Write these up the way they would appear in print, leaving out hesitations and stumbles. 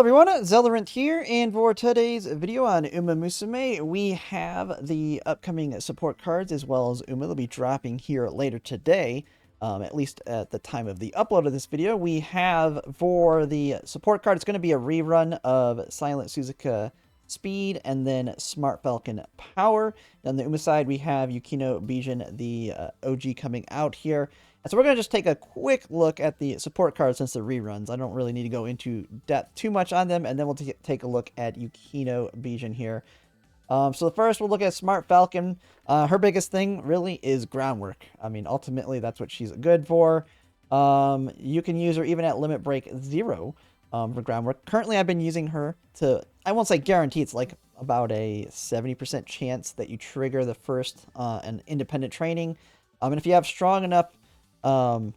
everyone, Zelorant here, and for today's video on Umamusume, we have the upcoming support cards as well as Uma. They'll be dropping here later today, at least at the time of the upload of this video. We have, for the support card, it's going to be a rerun of Silent Suzuka Speed and then Smart Falcon Power. On the Uma side, we have Yukino Bijin, the OG, coming out here. And so we're going to just take a quick look at the support cards since the reruns. I don't really need to go into depth too much on them, and then we'll take a look at Yukino Bijin here. So the first, we'll look at Smart Falcon. Her biggest thing, really, is groundwork. I mean, ultimately, that's what she's good for. You can use her even at Limit Break 0 for groundwork. Currently, I've been using her to, I won't say guarantee, it's like about a 70% chance that you trigger the first and independent training. And if you have strong enough on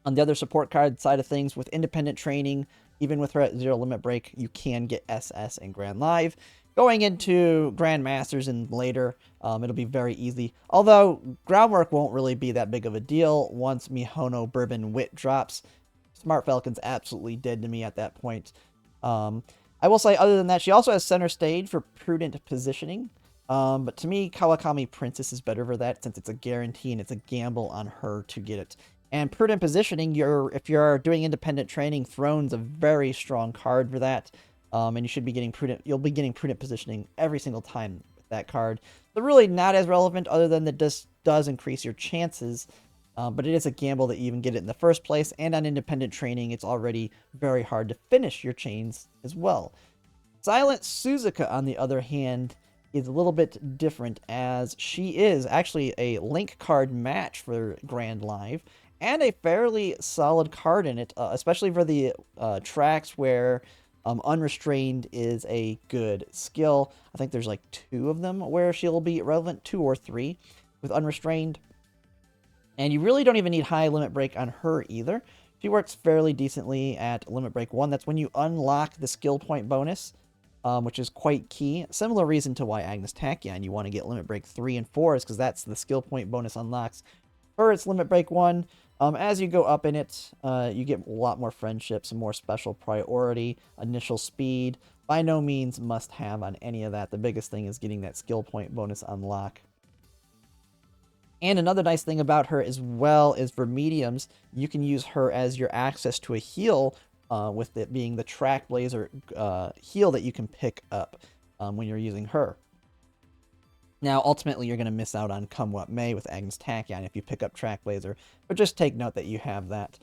the other support card side of things, with independent training, even with her at 0 limit break, you can get SS and Grand Live. Going into Grand Masters and later, it'll be very easy. Although, groundwork won't really be that big of a deal once Mihono Bourbon Wit drops. Smart Falcon's absolutely dead to me at that point. I will say, other than that, she also has center stage for prudent positioning. But to me, Kawakami Princess is better for that, since it's a guarantee and it's a gamble on her to get it. And prudent positioning, if you're doing independent training, Throne's a very strong card for that. And you should be getting you'll be getting prudent positioning every single time with that card. So really not as relevant, other than that this does increase your chances. But it is a gamble that you even get it in the first place. And on independent training, it's already very hard to finish your chains as well. Silent Suzuka, on the other hand, is a little bit different, as she is actually a link card match for Grand Live, and a fairly solid card in it, especially for the tracks where Unrestrained is a good skill. I think there's like 2 of them where she'll be relevant, 2 or 3 with Unrestrained. And you really don't even need high limit break on her either. She works fairly decently at limit break 1. That's when you unlock the skill point bonus, which is quite key. Similar reason to why Agnes Tachyon you want to get limit break 3 and 4 is because that's the skill point bonus unlocks. Her, it's limit break 1. As you go up in it, you get a lot more friendships, and more special priority, initial speed. By no means must have on any of that. The biggest thing is getting that skill point bonus unlock. And another nice thing about her as well is for mediums, you can use her as your access to a heal, with it being the Track Blazer heal that you can pick up when you're using her. Now, ultimately, you're going to miss out on Come What May with Agnes Tachyon if you pick up Track Blazer, but just take note that you have that.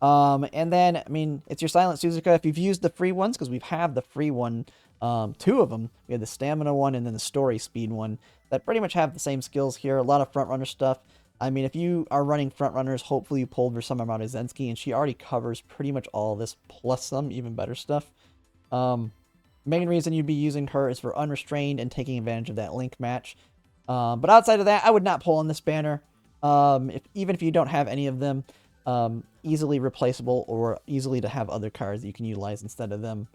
And then, I mean, it's your Silent Suzuka. If you've used the free ones, because we've had the free one, 2 of them. We had the Stamina one and then the Story Speed one that pretty much have the same skills here. A lot of front-runner stuff. I mean, if you are running front-runners, hopefully you pulled for some amount of Zensky, and she already covers pretty much all this, plus some even better stuff. Main reason you'd be using her is for Unrestrained and taking advantage of that link match. But outside of that, I would not pull on this banner. Even if you don't have any of them, easily replaceable or easily to have other cards that you can utilize instead of them.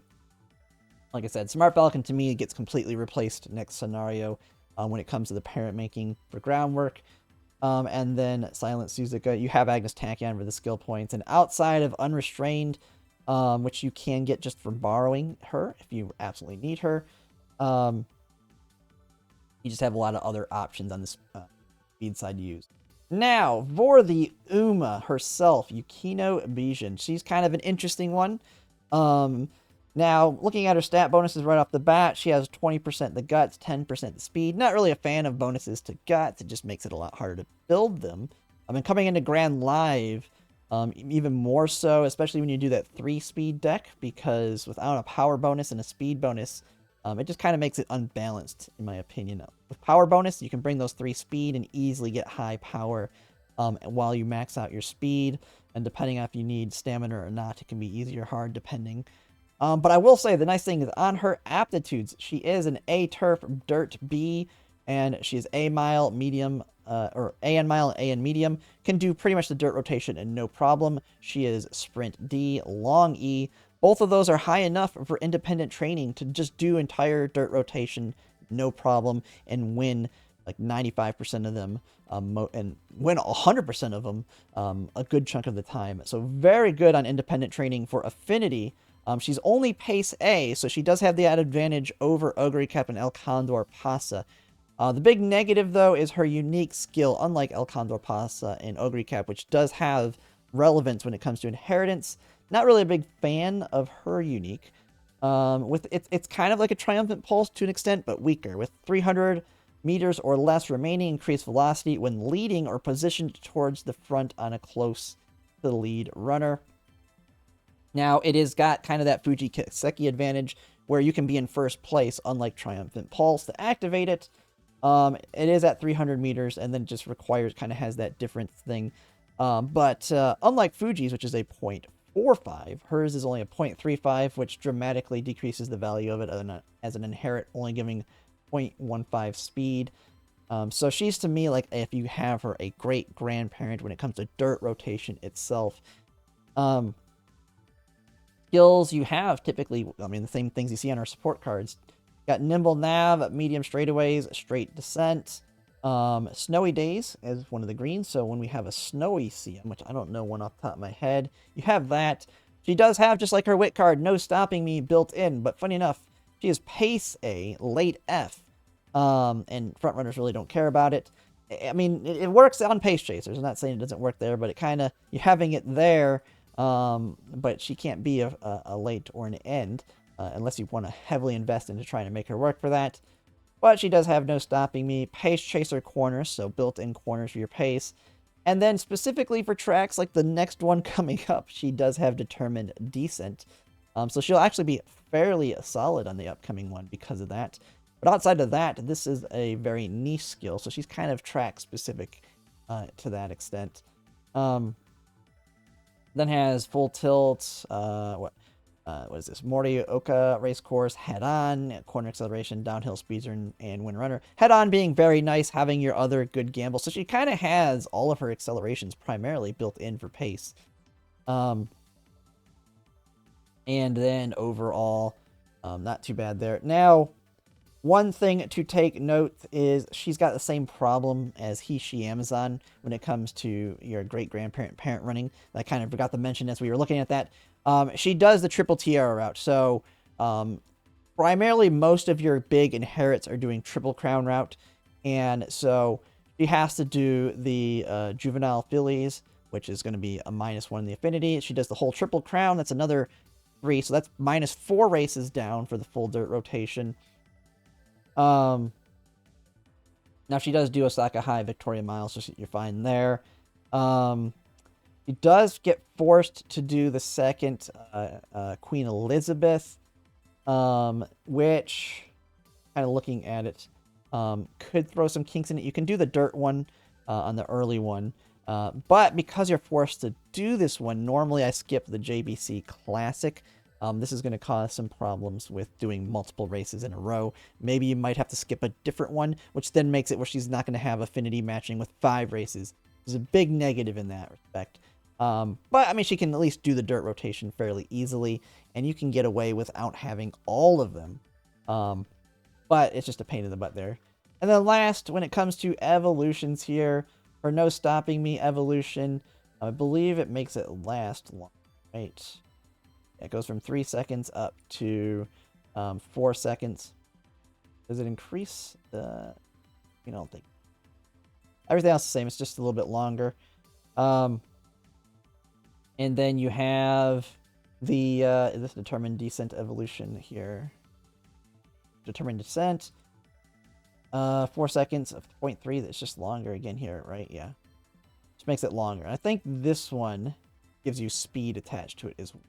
Like I said, Smart Falcon to me gets completely replaced next scenario when it comes to the parent making for groundwork. And then Silent Suzuka, you have Agnes Tachyon for the skill points. And outside of Unrestrained, which you can get just for borrowing her if you absolutely need her, you just have a lot of other options on this speed side to use. Now, for the Uma herself, Yukino Bijin. She's kind of an interesting one. Now, looking at her stat bonuses right off the bat, she has 20% the guts, 10% the speed. Not really a fan of bonuses to guts. It just makes it a lot harder to build them. I mean, coming into Grand Live, even more so, especially when you do that 3-speed deck, because without a power bonus and a speed bonus, it just kind of makes it unbalanced, in my opinion. With power bonus, you can bring those 3 speed and easily get high power while you max out your speed. And depending on if you need stamina or not, it can be easy or hard, depending. But I will say, the nice thing is on her aptitudes, she is an A Turf Dirt B, and she is A Mile, Medium, or AN Mile, AN Medium. Can do pretty much the dirt rotation and no problem. She is Sprint D, Long E. Both of those are high enough for independent training to just do entire dirt rotation, no problem, and win like 95% of them, and win 100% of them a good chunk of the time. So very good on independent training for affinity. She's only pace A, so she does have the added advantage over Ogre Cap and El Condor Pasa. The big negative, though, is her unique skill, unlike El Condor Pasa and Ogre Cap, which does have relevance when it comes to inheritance. Not really a big fan of her unique. It's kind of like a Triumphant Pulse to an extent, but weaker. With 300 meters or less remaining increased velocity when leading or positioned towards the front on a close to the lead runner. Now, it has got kind of that Fuji Kiseki advantage where you can be in first place, unlike Triumphant Pulse. To activate it, it is at 300 meters, and then just requires, kind of has that different thing. But unlike Fuji's, which is a 0.45, hers is only a 0.35, which dramatically decreases the value of it as an inherit, only giving 0.15 speed. So she's, to me, like, if you have her, a great grandparent when it comes to dirt rotation itself. Skills you have typically, I mean, the same things you see on our support cards. Got nimble nav, medium straightaways, straight descent. Snowy days is one of the greens, so when we have a snowy CM, which I don't know one off the top of my head, you have that. She does have, just like her wit card, no stopping me built in, but funny enough, she is pace A, late F, and front runners really don't care about it. I mean, it works on pace chasers. I'm not saying it doesn't work there, but it kind of, you're having it there, but she can't be a late or an end, unless you want to heavily invest into trying to make her work for that. But she does have no stopping me. Pace chaser corners, so built-in corners for your pace. And then specifically for tracks like the next one coming up, she does have determined descent. So she'll actually be fairly solid on the upcoming one because of that. But outside of that, this is a very niche skill, so she's kind of track specific to that extent. Then has full tilt, what is this? Morioka race course, head on, corner acceleration, downhill speedster, and wind runner. Head on being very nice, having your other good gamble. So she kind of has all of her accelerations primarily built in for pace. And then overall, not too bad there. Now, one thing to take note is she's got the same problem as she Amazon when it comes to your great-grandparent parent running. I kind of forgot to mention as we were looking at that. She does the triple tiara route. So primarily most of your big inherits are doing triple crown route. And so she has to do the juvenile fillies, which is going to be a -1 in the affinity. She does the whole triple crown. That's another 3. So that's -4 races down for the full dirt rotation. Now she does do Osaka High, Victoria Miles, so you're fine there. She does get forced to do the second Queen Elizabeth, which, kind of looking at it, could throw some kinks in it. You can do the dirt one on the early one, but because you're forced to do this one, normally I skip the JBC Classic. This is going to cause some problems with doing multiple races in a row. Maybe you might have to skip a different one, which then makes it where she's not going to have affinity matching with 5 races. There's a big negative in that respect. But, I mean, she can at least do the dirt rotation fairly easily, and you can get away without having all of them. But it's just a pain in the butt there. And then last, when it comes to evolutions here, for no stopping me evolution, I believe it makes it last long, right? It goes from 3 seconds up to 4 seconds. Does it increase the... I don't think. Everything else is the same. It's just a little bit longer. And then you have the... this determined descent evolution here. Determined descent. 4 seconds of 0.3. That's just longer again here, right? Yeah. Just makes it longer. I think this one gives you speed attached to it as well.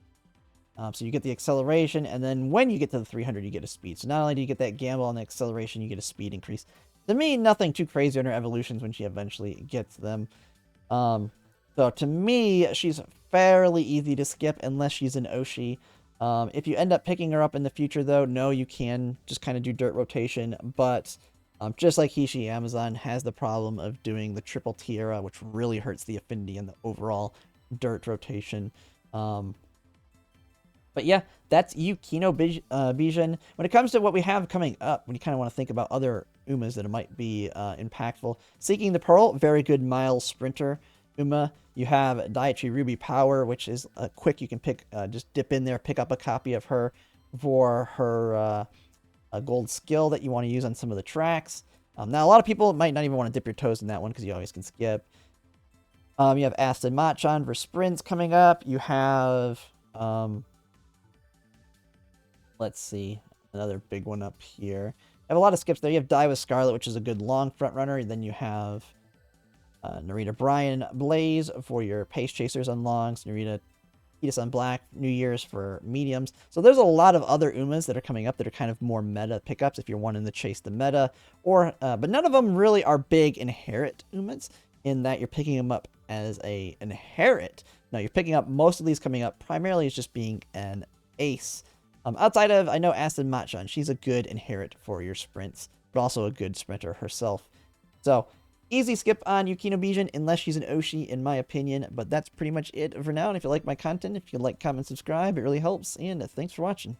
So you get the acceleration, and then when you get to the 300, you get a speed. So not only do you get that gamble on the acceleration, you get a speed increase. To me, nothing too crazy on her evolutions when she eventually gets them. So to me, she's fairly easy to skip unless she's an Oshi. If you end up picking her up in the future, though, no, you can just kind of do dirt rotation. But just like Hishi Amazon has the problem of doing the triple tiara, which really hurts the affinity and the overall dirt rotation. But yeah, that's Yukino Bijin. When it comes to what we have coming up, when you kind of want to think about other Umas that might be impactful, Seeking the Pearl, very good mile sprinter. Uma. You have Dietary Ruby Power, which is a quick, you can pick, just dip in there, pick up a copy of her for her a gold skill that you want to use on some of the tracks. Now, a lot of people might not even want to dip your toes in that one because you always can skip. You have Aston Machan for sprints coming up. You have, let's see, another big one up here. I have a lot of skips there. You have Die with Scarlet, which is a good long front runner. Then you have Narita Bryan Blaze for your pace chasers on longs. Narita Fetus on black, New Year's for mediums. So there's a lot of other Umas that are coming up that are kind of more meta pickups if you're wanting to chase the meta. Or, but none of them really are big inherit Umas in that you're picking them up as a inherit. Now you're picking up most of these coming up primarily as just being an ace. Outside of, I know Aston Machan, she's a good inherit for your sprints, but also a good sprinter herself. So easy skip on Yukino Bijin, unless she's an Oshi, in my opinion. But that's pretty much it for now. And if you like my content, if you like, comment, subscribe, it really helps. And thanks for watching.